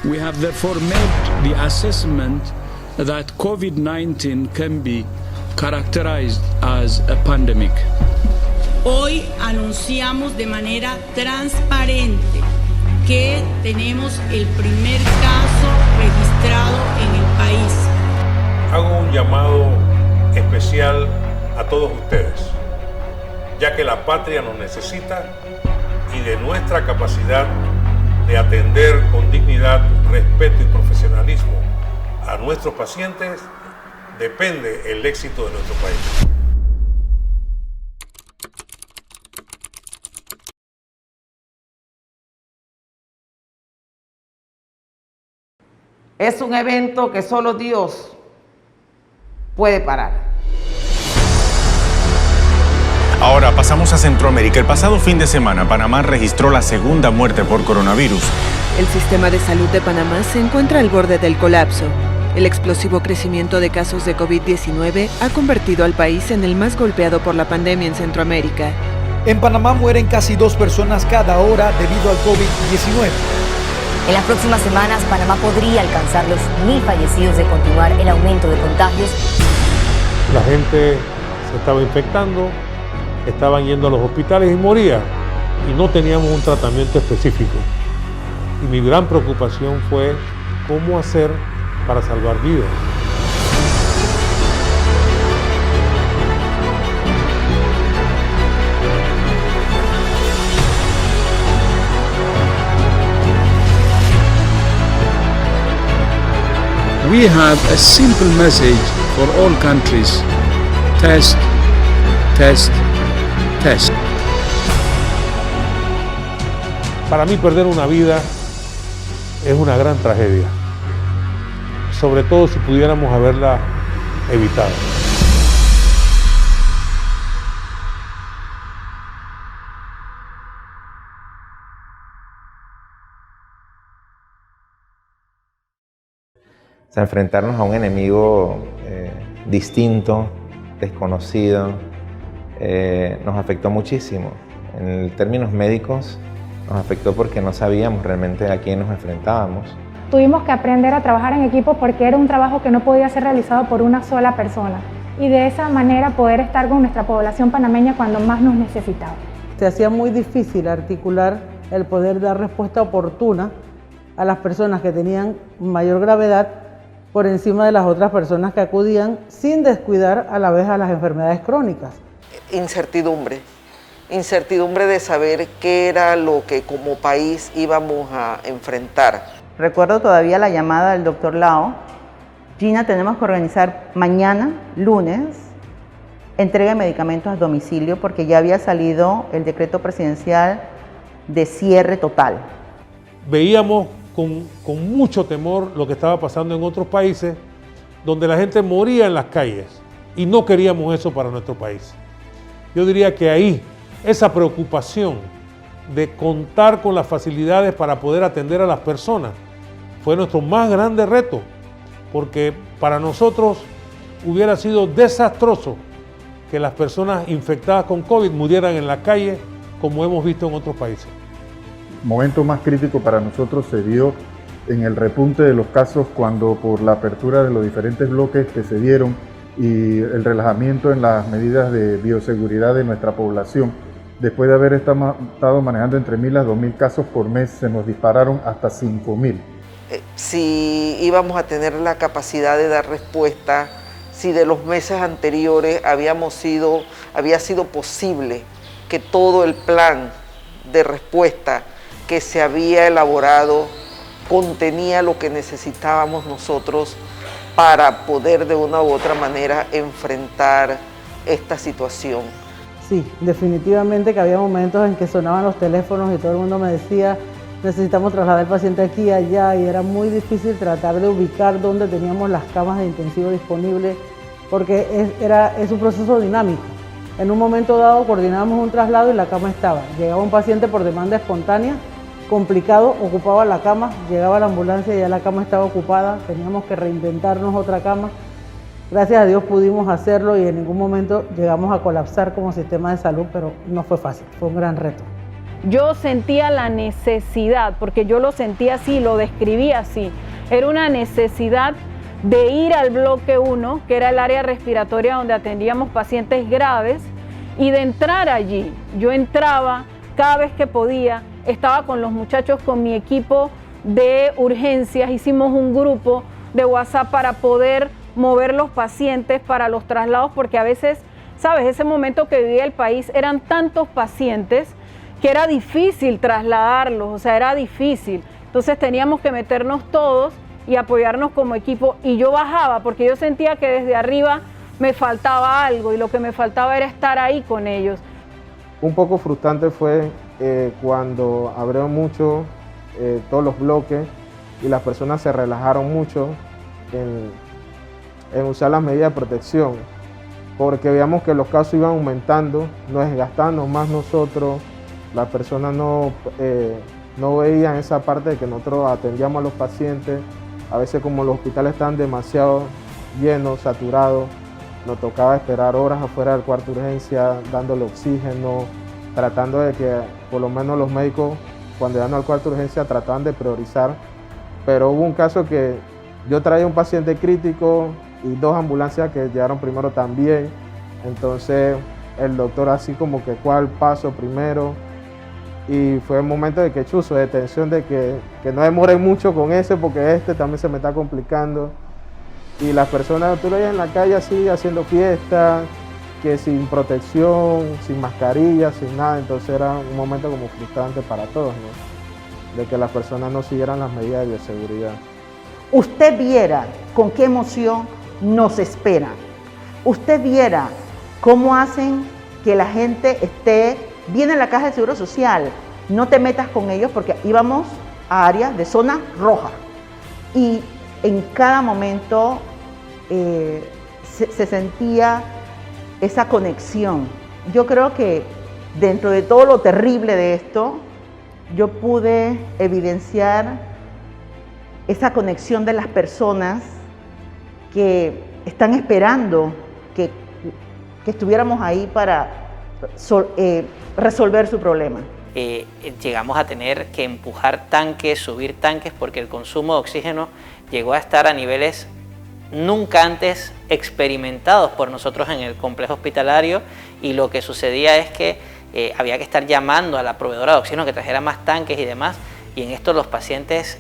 We have therefore made the assessment that COVID-19 can be characterized as a pandemic. Hoy anunciamos de manera transparente que tenemos el primer caso registrado en el país. Hago un llamado especial a todos ustedes, ya que la patria nos necesita y de nuestra capacidad de atender con dignidad, respeto y profesionalismo a nuestros pacientes depende el éxito de nuestro país. Es un evento que solo Dios puede parar. Ahora pasamos a Centroamérica. El pasado fin de semana, Panamá registró la segunda muerte por coronavirus. El sistema de salud de Panamá se encuentra al borde del colapso. El explosivo crecimiento de casos de COVID-19 ha convertido al país en el más golpeado por la pandemia en Centroamérica. En Panamá mueren casi 2 personas cada hora debido al COVID-19. En las próximas semanas, Panamá podría alcanzar los 1.000 fallecidos de continuar el aumento de contagios. La gente se estaba infectando, estaban yendo a los hospitales y moría, y no teníamos un tratamiento específico. Y mi gran preocupación fue cómo hacer para salvar vidas. We have a simple message for all countries. Test, test, test. Para mí perder una vida es una gran tragedia, sobre todo si pudiéramos haberla evitado. O sea, enfrentarnos a un enemigo distinto, desconocido, nos afectó muchísimo. En términos médicos, nos afectó porque no sabíamos realmente a quién nos enfrentábamos. Tuvimos que aprender a trabajar en equipo porque era un trabajo que no podía ser realizado por una sola persona y de esa manera poder estar con nuestra población panameña cuando más nos necesitaba. Se hacía muy difícil articular el poder dar respuesta oportuna a las personas que tenían mayor gravedad por encima de las otras personas que acudían sin descuidar a la vez a las enfermedades crónicas. Incertidumbre de saber qué era lo que como país íbamos a enfrentar. Recuerdo todavía la llamada del doctor Lao. Gina, tenemos que organizar mañana, lunes, entrega de medicamentos a domicilio porque ya había salido el decreto presidencial de cierre total. Veíamos con mucho temor lo que estaba pasando en otros países donde la gente moría en las calles y no queríamos eso para nuestro país. Yo diría que ahí esa preocupación de contar con las facilidades para poder atender a las personas fue nuestro más grande reto, porque para nosotros hubiera sido desastroso que las personas infectadas con COVID murieran en la calle como hemos visto en otros países. El momento más crítico para nosotros se dio en el repunte de los casos cuando por la apertura de los diferentes bloques que se dieron y el relajamiento en las medidas de bioseguridad de nuestra población, después de haber estado manejando entre 1.000 a 2.000 casos por mes, se nos dispararon hasta 5.000. Si íbamos a tener la capacidad de dar respuesta, si de los meses anteriores había sido posible que todo el plan de respuesta que se había elaborado contenía lo que necesitábamos nosotros para poder de una u otra manera enfrentar esta situación. Sí, definitivamente que había momentos en que sonaban los teléfonos y todo el mundo me decía necesitamos trasladar al paciente aquí y allá y era muy difícil tratar de ubicar dónde teníamos las camas de intensivo disponibles porque es un proceso dinámico. En un momento dado coordinábamos un traslado y la cama estaba. Llegaba un paciente por demanda espontánea, complicado, ocupaba la cama, llegaba la ambulancia y ya la cama estaba ocupada, teníamos que reinventarnos otra cama. Gracias a Dios pudimos hacerlo y en ningún momento llegamos a colapsar como sistema de salud, pero no fue fácil, fue un gran reto. yo sentía la necesidad, porque yo lo sentía así, lo describía así, era una necesidad de ir al bloque 1, que era el área respiratoria donde atendíamos pacientes graves, y de entrar allí. Yo entraba cada vez que podía, estaba con los muchachos, con mi equipo de urgencias, hicimos un grupo de WhatsApp para poder mover los pacientes para los traslados, porque a veces, sabes, ese momento que vivía el país eran tantos pacientes que era difícil trasladarlos, o sea, era difícil. Entonces teníamos que meternos todos y apoyarnos como equipo, y yo bajaba porque yo sentía que desde arriba me faltaba algo y lo que me faltaba era estar ahí con ellos. Un poco frustrante fue cuando abrieron mucho todos los bloques y las personas se relajaron mucho en usar las medidas de protección, porque veíamos que los casos iban aumentando, nos desgastamos más nosotros, las personas no veían esa parte de que nosotros atendíamos a los pacientes. A veces, como los hospitales están demasiado llenos, saturados, nos tocaba esperar horas afuera del cuarto de urgencia, dándole oxígeno, tratando de que por lo menos los médicos, cuando llegan al cuarto de urgencia, trataban de priorizar. Pero hubo un caso que yo traía un paciente crítico y 2 ambulancias que llegaron primero también. Entonces el doctor así como que cuál paso primero. Y fue un momento de que chuzo, de tensión, de que no demoren mucho con ese, porque este también se me está complicando. Y las personas, tú lo ves en la calle así, haciendo fiesta, que sin protección, sin mascarilla, sin nada. Entonces era un momento como frustrante para todos, ¿no? De que las personas no siguieran las medidas de bioseguridad. Usted viera con qué emoción nos espera. Usted viera cómo hacen que la gente viene a la caja de Seguro Social, no te metas con ellos, porque íbamos a áreas de zona roja. Y en cada momento se sentía esa conexión. Yo creo que dentro de todo lo terrible de esto, yo pude evidenciar esa conexión de las personas que están esperando que estuviéramos ahí para resolver su problema. Llegamos a tener que empujar tanques, subir tanques, porque el consumo de oxígeno llegó a estar a niveles nunca antes experimentados por nosotros en el complejo hospitalario, y lo que sucedía es que había que estar llamando a la proveedora de oxígeno que trajera más tanques y demás, y en esto los pacientes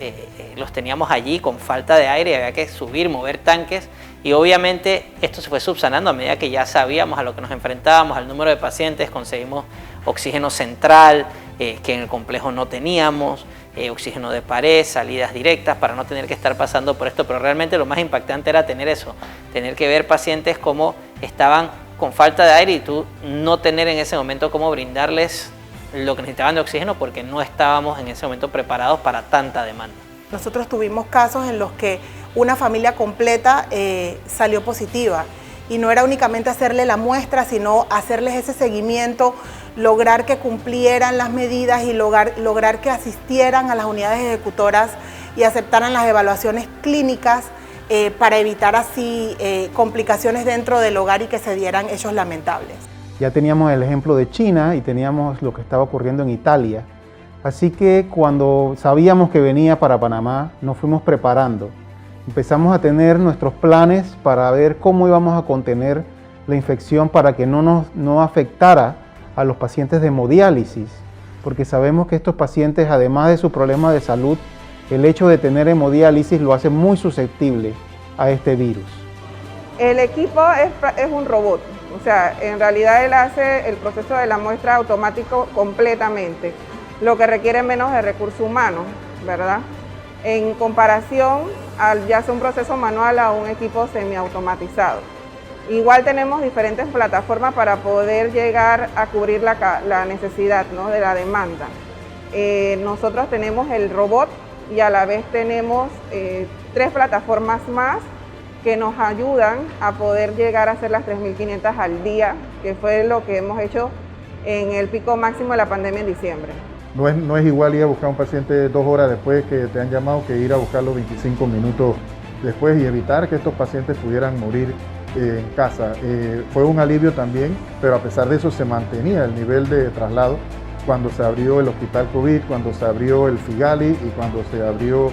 los teníamos allí con falta de aire y había que subir, mover tanques, y obviamente esto se fue subsanando a medida que ya sabíamos a lo que nos enfrentábamos, al número de pacientes. Conseguimos oxígeno central, que en el complejo no teníamos, oxígeno de pared, salidas directas para no tener que estar pasando por esto, pero realmente lo más impactante era tener eso, tener que ver pacientes como estaban con falta de aire y tú no tener en ese momento cómo brindarles lo que necesitaban de oxígeno, porque no estábamos en ese momento preparados para tanta demanda. Nosotros tuvimos casos en los que una familia completa salió positiva, y no era únicamente hacerle la muestra, sino hacerles ese seguimiento, lograr que cumplieran las medidas y lograr que asistieran a las unidades ejecutoras y aceptaran las evaluaciones clínicas para evitar así complicaciones dentro del hogar y que se dieran hechos lamentables. Ya teníamos el ejemplo de China y teníamos lo que estaba ocurriendo en Italia. Así que cuando sabíamos que venía para Panamá, nos fuimos preparando. Empezamos a tener nuestros planes para ver cómo íbamos a contener la infección para que no afectara a los pacientes de hemodiálisis, porque sabemos que estos pacientes, además de su problema de salud, el hecho de tener hemodiálisis lo hace muy susceptible a este virus. El equipo es un robot, o sea, en realidad él hace el proceso de la muestra automático completamente, lo que requiere menos de recursos humanos, ¿verdad? En comparación al ya sea un proceso manual a un equipo semiautomatizado. Igual tenemos diferentes plataformas para poder llegar a cubrir la necesidad, ¿no?, de la demanda. Nosotros tenemos el robot y a la vez tenemos 3 plataformas más que nos ayudan a poder llegar a hacer las 3.500 al día, que fue lo que hemos hecho en el pico máximo de la pandemia en diciembre. No es igual ir a buscar a un paciente 2 horas después que te han llamado que ir a buscarlo 25 minutos después y evitar que estos pacientes pudieran morir en casa. Fue un alivio también, pero a pesar de eso se mantenía el nivel de traslado cuando se abrió el hospital COVID, cuando se abrió el Figali y cuando se abrió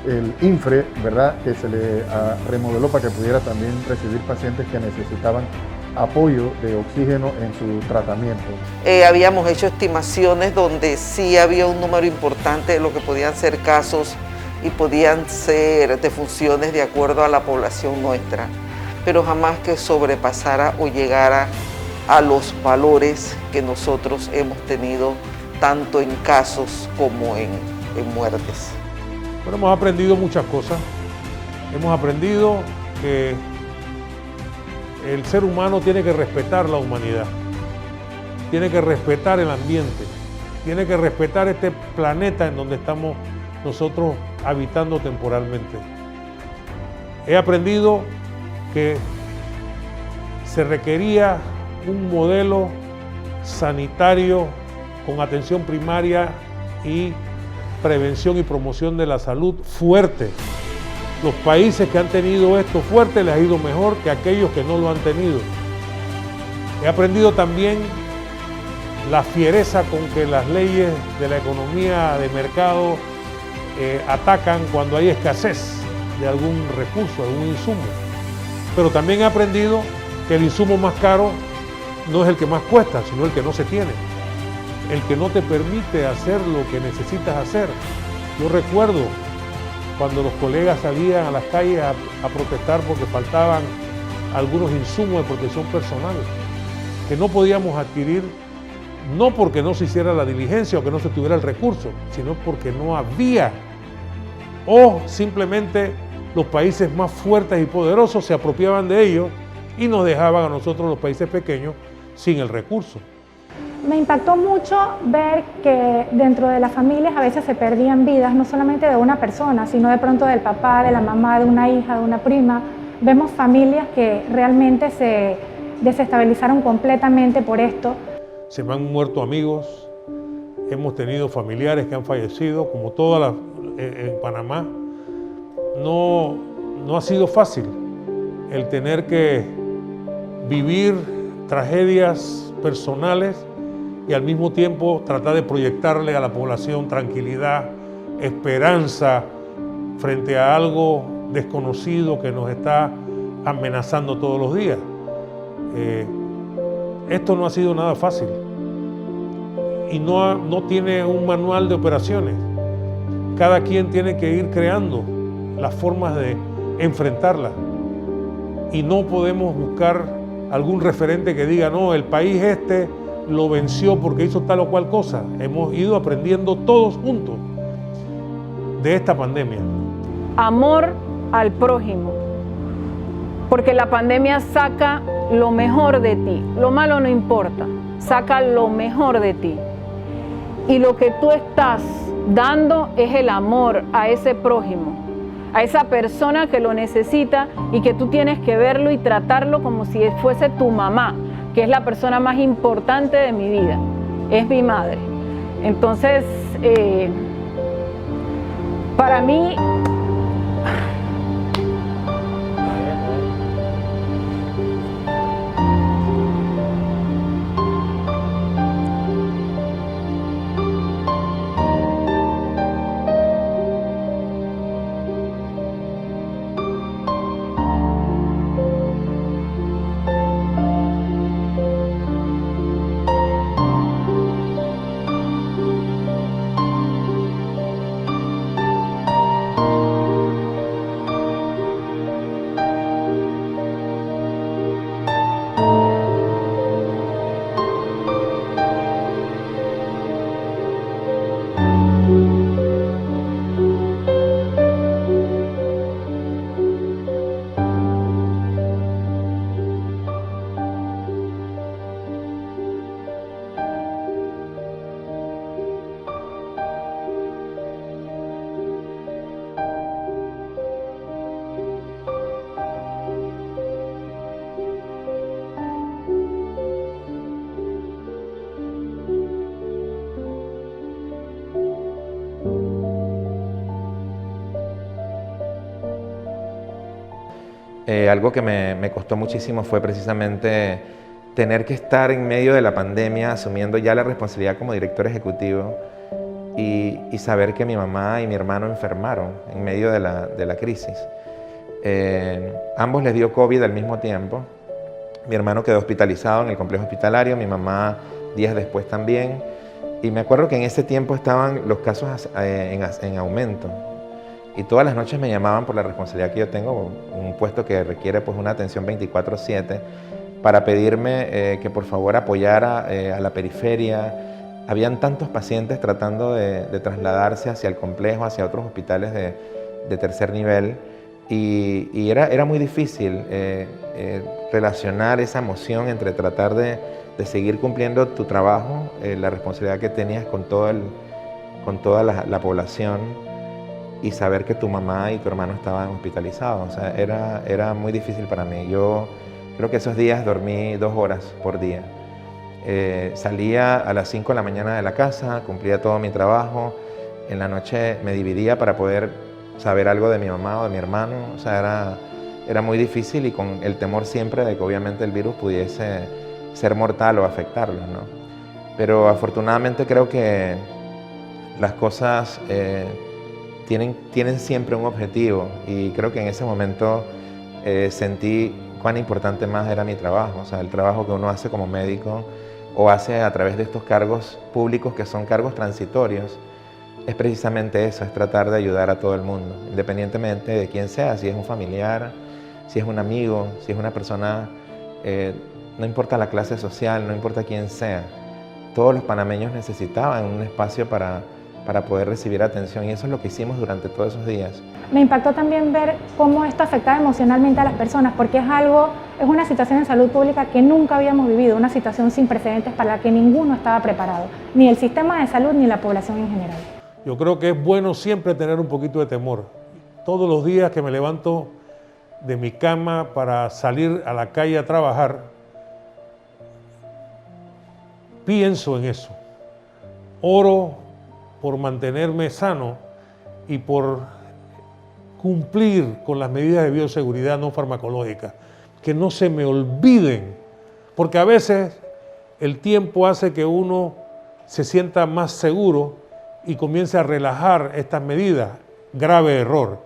el INFRE, ¿verdad? Que se le remodeló para que pudiera también recibir pacientes que necesitaban apoyo de oxígeno en su tratamiento. Habíamos hecho estimaciones donde sí había un número importante de lo que podían ser casos y podían ser defunciones de acuerdo a la población nuestra, pero jamás que sobrepasara o llegara a los valores que nosotros hemos tenido tanto en casos como en muertes. Bueno, hemos aprendido muchas cosas. Hemos aprendido que el ser humano tiene que respetar la humanidad, tiene que respetar el ambiente, tiene que respetar este planeta en donde estamos nosotros habitando temporalmente. He aprendido que se requería un modelo sanitario con atención primaria y prevención y promoción de la salud fuerte. Los países que han tenido esto fuerte les ha ido mejor que aquellos que no lo han tenido. He aprendido también la fiereza con que las leyes de la economía de mercado atacan cuando hay escasez de algún recurso, algún insumo. Pero también he aprendido que el insumo más caro no es el que más cuesta, sino el que no se tiene, el que no te permite hacer lo que necesitas hacer. Yo recuerdo cuando los colegas salían a las calles a protestar porque faltaban algunos insumos de protección personal que no podíamos adquirir, no porque no se hiciera la diligencia o que no se tuviera el recurso, sino porque no había, o simplemente los países más fuertes y poderosos se apropiaban de ellos y nos dejaban a nosotros los países pequeños sin el recurso. Me impactó mucho ver que dentro de las familias a veces se perdían vidas, no solamente de una persona, sino de pronto del papá, de la mamá, de una hija, de una prima. Vemos familias que realmente se desestabilizaron completamente por esto. Se me han muerto amigos, hemos tenido familiares que han fallecido, como todas en Panamá. No ha sido fácil el tener que vivir tragedias personales y al mismo tiempo tratar de proyectarle a la población tranquilidad, esperanza frente a algo desconocido que nos está amenazando todos los días. Esto no ha sido nada fácil y no tiene un manual de operaciones. Cada quien tiene que ir creando las formas de enfrentarla y no podemos buscar algún referente que diga, no, el país este lo venció porque hizo tal o cual cosa. Hemos ido aprendiendo todos juntos de esta pandemia. Amor al prójimo, porque la pandemia saca lo mejor de ti, lo malo no importa, saca lo mejor de ti. Y lo que tú estás dando es el amor a ese prójimo, a esa persona que lo necesita y que tú tienes que verlo y tratarlo como si fuese tu mamá, que es la persona más importante de mi vida, es mi madre. Entonces, para mí, Algo que me costó muchísimo fue precisamente tener que estar en medio de la pandemia, asumiendo ya la responsabilidad como director ejecutivo y saber que mi mamá y mi hermano enfermaron en medio de la crisis. Ambos les dio COVID al mismo tiempo. Mi hermano quedó hospitalizado en el complejo hospitalario, mi mamá días después también. Y me acuerdo que en ese tiempo estaban los casos en aumento. Y todas las noches me llamaban por la responsabilidad que yo tengo, un puesto que requiere pues, una atención 24/7, para pedirme que por favor apoyara a la periferia. Habían tantos pacientes tratando de trasladarse hacia el complejo, hacia otros hospitales de tercer nivel. Y era muy difícil relacionar esa emoción entre tratar de seguir cumpliendo tu trabajo, la responsabilidad que tenías con toda la población y saber que tu mamá y tu hermano estaban hospitalizados. O sea, era muy difícil para mí. Yo creo que esos días dormí 2 horas por día. Salía a las 5 de la mañana de la casa, cumplía todo mi trabajo. En la noche me dividía para poder saber algo de mi mamá o de mi hermano. O sea, era muy difícil y con el temor siempre de que obviamente el virus pudiese ser mortal o afectarlos, ¿no? Pero afortunadamente creo que las cosas tienen siempre un objetivo y creo que en ese momento sentí cuán importante más era mi trabajo, o sea, el trabajo que uno hace como médico o hace a través de estos cargos públicos que son cargos transitorios. Es precisamente eso, es tratar de ayudar a todo el mundo, independientemente de quién sea, si es un familiar, si es un amigo, si es una persona, no importa la clase social, no importa quién sea. Todos los panameños necesitaban un espacio para poder recibir atención y eso es lo que hicimos durante todos esos días. Me impactó también ver cómo esto afectaba emocionalmente a las personas, porque es una situación en salud pública que nunca habíamos vivido, una situación sin precedentes para la que ninguno estaba preparado, ni el sistema de salud ni la población en general. Yo creo que es bueno siempre tener un poquito de temor. Todos los días que me levanto de mi cama para salir a la calle a trabajar, pienso en eso. Oro por mantenerme sano y por cumplir con las medidas de bioseguridad no farmacológicas, que no se me olviden, porque a veces el tiempo hace que uno se sienta más seguro y comience a relajar estas medidas. Grave error.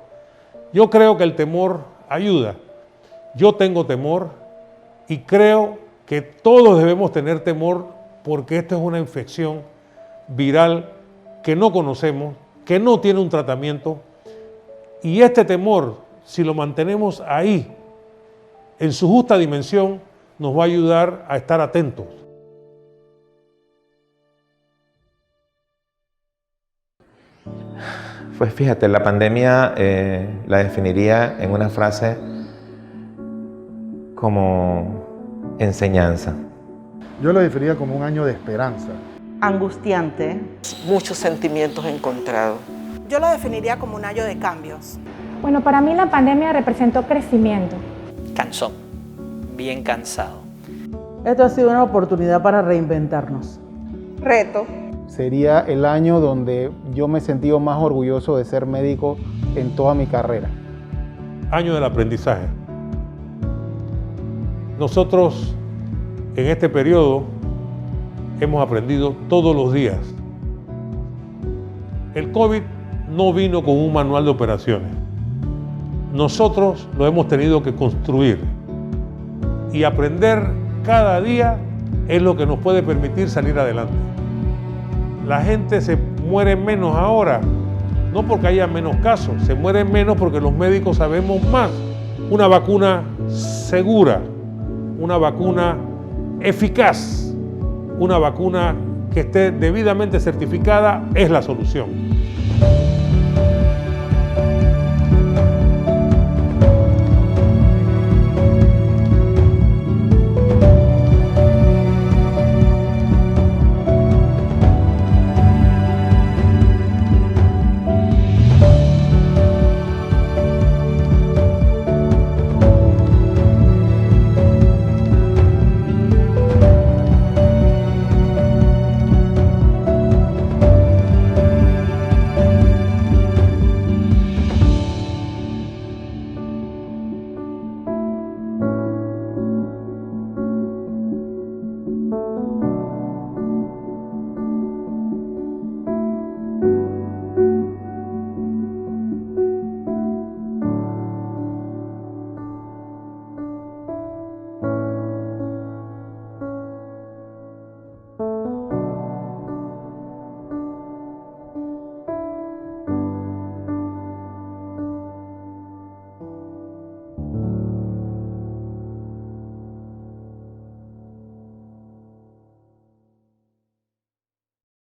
Yo creo que el temor ayuda. Yo tengo temor y creo que todos debemos tener temor porque esta es una infección viral que no conocemos, que no tiene un tratamiento y este temor, si lo mantenemos ahí, en su justa dimensión, nos va a ayudar a estar atentos. Pues fíjate, la pandemia la definiría en una frase como enseñanza. Yo lo definiría como un año de esperanza. Angustiante. Muchos sentimientos encontrados. Yo lo definiría como un año de cambios. Bueno, para mí la pandemia representó crecimiento. Cansón, bien cansado. Esto ha sido una oportunidad para reinventarnos. Reto. Sería el año donde yo me he sentido más orgulloso de ser médico en toda mi carrera. Año del aprendizaje. Nosotros en este periodo hemos aprendido todos los días. El COVID no vino con un manual de operaciones. Nosotros lo hemos tenido que construir y aprender cada día es lo que nos puede permitir salir adelante. La gente se muere menos ahora, no porque haya menos casos, se muere menos porque los médicos sabemos más. Una vacuna segura, una vacuna eficaz, una vacuna que esté debidamente certificada es la solución.